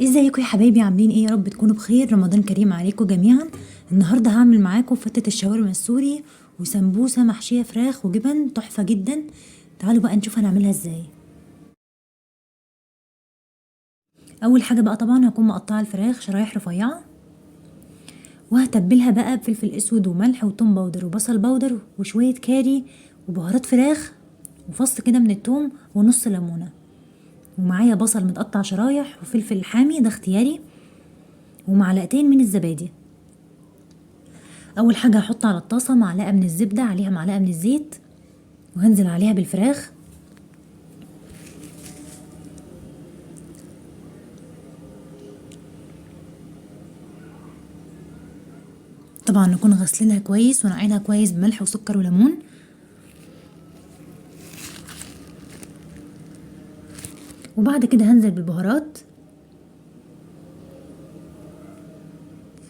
ازيكم يا حبايبي؟ عاملين ايه؟ يا رب تكونوا بخير. رمضان كريم عليكم جميعا. النهارده هعمل معاكم فتة الشاورما السوري وسمبوسه محشيه فراخ وجبن تحفه جدا. تعالوا بقى نشوف هنعملها ازاي. اول حاجه بقى طبعا هكون مقطعه الفراخ شرايح رفيعه، وهتبلها بقى بفلفل اسود وملح وتوم باودر وبصل باودر وشويه كاري وبهارات فراخ وفص كده من التوم ونص ليمونه، ومعايا بصل متقطع شرايح وفلفل حامي ده اختياري، ومعلقتين من الزبادي. اول حاجه هحط على الطاسه معلقه من الزبده عليها معلقه من الزيت، وهنزل عليها بالفراخ. طبعا نكون غسلينها كويس ونقعينها كويس بملح وسكر وليمون. وبعد كده هنزل بالبهارات،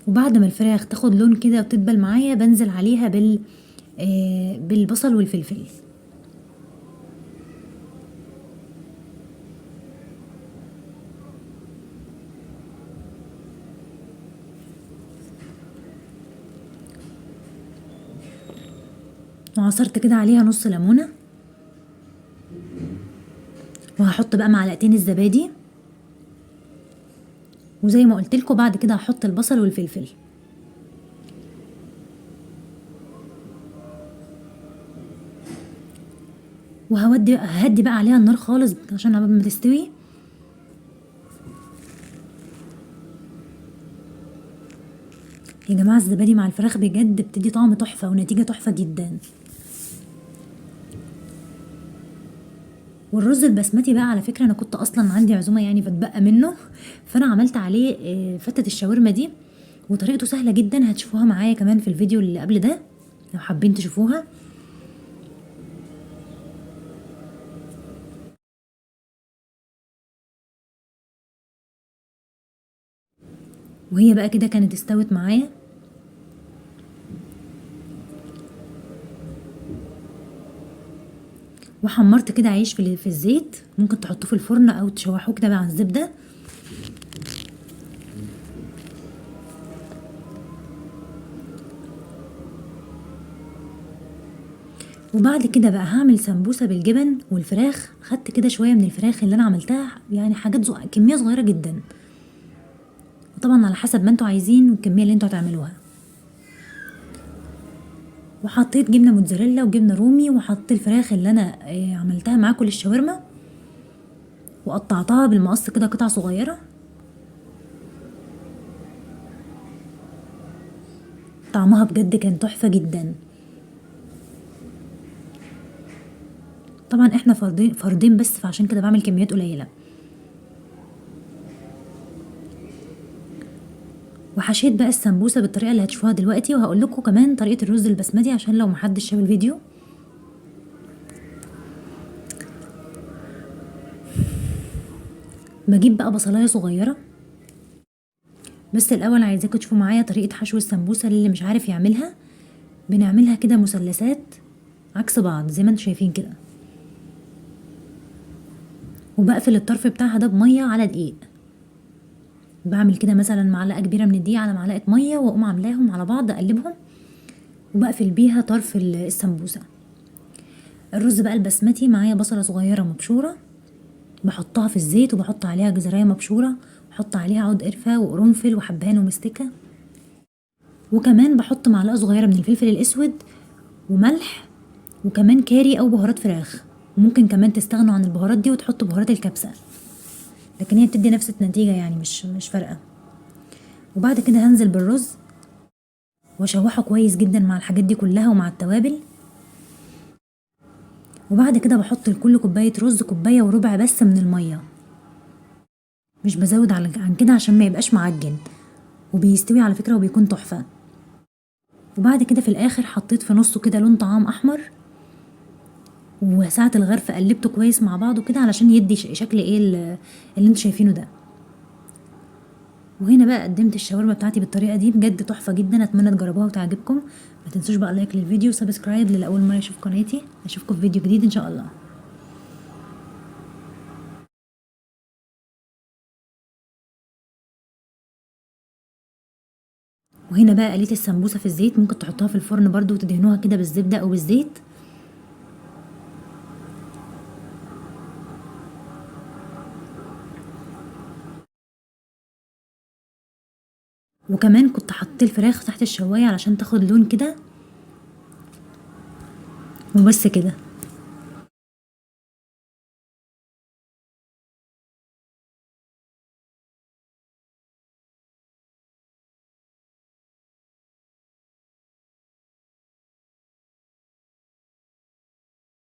وبعد ما الفراخ تاخد لون كده وتدبل معايا بنزل عليها بالبصل والفلفل. وعصرت كده عليها نص ليمونه، وهحط بقى معلقتين الزبادي، وزي ما قلت لكم بعد كده هحط البصل والفلفل. ههدي بقى عليها النار خالص عشان قبل ما تستوي. يا جماعه الزبادي مع الفراخ بجد بتدي طعم تحفه ونتيجه تحفه جدا. والرز البسمتي بقى على فكره انا كنت اصلا عندي عزومه يعني فاتبقى منه، فانا عملت عليه فتة الشاورما دي، وطريقته سهله جدا. هتشوفوها معايا كمان في الفيديو اللي قبل ده لو حابين تشوفوها. وهي بقى كده كانت استوت معايا. وحمرت كده عيش في الزيت، ممكن تحطوه في الفرن او تشوحوه كده مع الزبده. وبعد كده بقى هعمل سمبوسه بالجبن والفراخ. خدت كده شويه من الفراخ اللي انا عملتها، يعني حاجات كميه صغيره جدا، وطبعا على حسب ما انتوا عايزين والكميه اللي انتوا هتعملوها. وحطيت جبنه موتزاريلا وجبنه رومي، وحطيت الفراخ اللي انا عملتها معاكم للشاورما، وقطعتها بالمقص كده قطع صغيره. طعمها بجد كان تحفه جدا. طبعا احنا فردين بس، فعشان كده بعمل كميات قليله. وحشيت بقى السمبوسه بالطريقه اللي هتشوفوها دلوقتي، وهقول لكم كمان طريقه الرز البسمتي عشان لو محدش شاف الفيديو. بجيب بقى بصلايه صغيره، بس الاول عايزاكم تشوفوا معايا طريقه حشو السمبوسه اللي مش عارف يعملها. بنعملها كده مثلثات عكس بعض زي ما انتم شايفين كده، وبقفل الطرف بتاعها ده بميه على دقيق. بعمل كده مثلا معلقه كبيره من الدقيق على معلقه ميه، واقوم عاملاهم على بعض اقلبهم، وبقفل بيها طرف السمبوسه. الرز بقى البسمتي معايا بصله صغيره مبشوره، بحطها في الزيت وبحط عليها جزرايه مبشوره، بحط عليها عود قرفه وقرنفل وحبهان ومستكه، وكمان بحط معلقه صغيره من الفلفل الاسود وملح، وكمان كاري او بهارات فراخ. وممكن كمان تستغنوا عن البهارات دي وتحطوا بهارات الكبسه، لكن هي بتدي نفس النتيجه يعني مش فارقه. وبعد كده هنزل بالرز واشوحه كويس جدا مع الحاجات دي كلها ومع التوابل. وبعد كده بحط لكل كوبايه رز كوبايه وربع بس من الميه، مش بزود عن كده عشان ما يبقاش معجن، وبيستوي على فكره وبيكون تحفه. وبعد كده في الاخر حطيت في نصه كده لون طعام احمر، وساعة الغرف قلبته كويس مع بعضه كده علشان يدي شكل ايه اللي انتوا شايفينه ده. وهنا بقى قدمت الشاورما بتاعتي بالطريقه دي، بجد تحفه جدا. اتمنى تجربوها وتعجبكم. ما تنسوش بقى لايك للفيديو وسبسكرايب لاول مره يشوف قناتي. اشوفكم في فيديو جديد ان شاء الله. وهنا بقى قليت السمبوسه في الزيت، ممكن تحطها في الفرن برضو وتدهنوها كده بالزبده او بالزيت. وكمان كنت حطيت الفراخ تحت الشوايه علشان تاخد لون كده، وبس كده.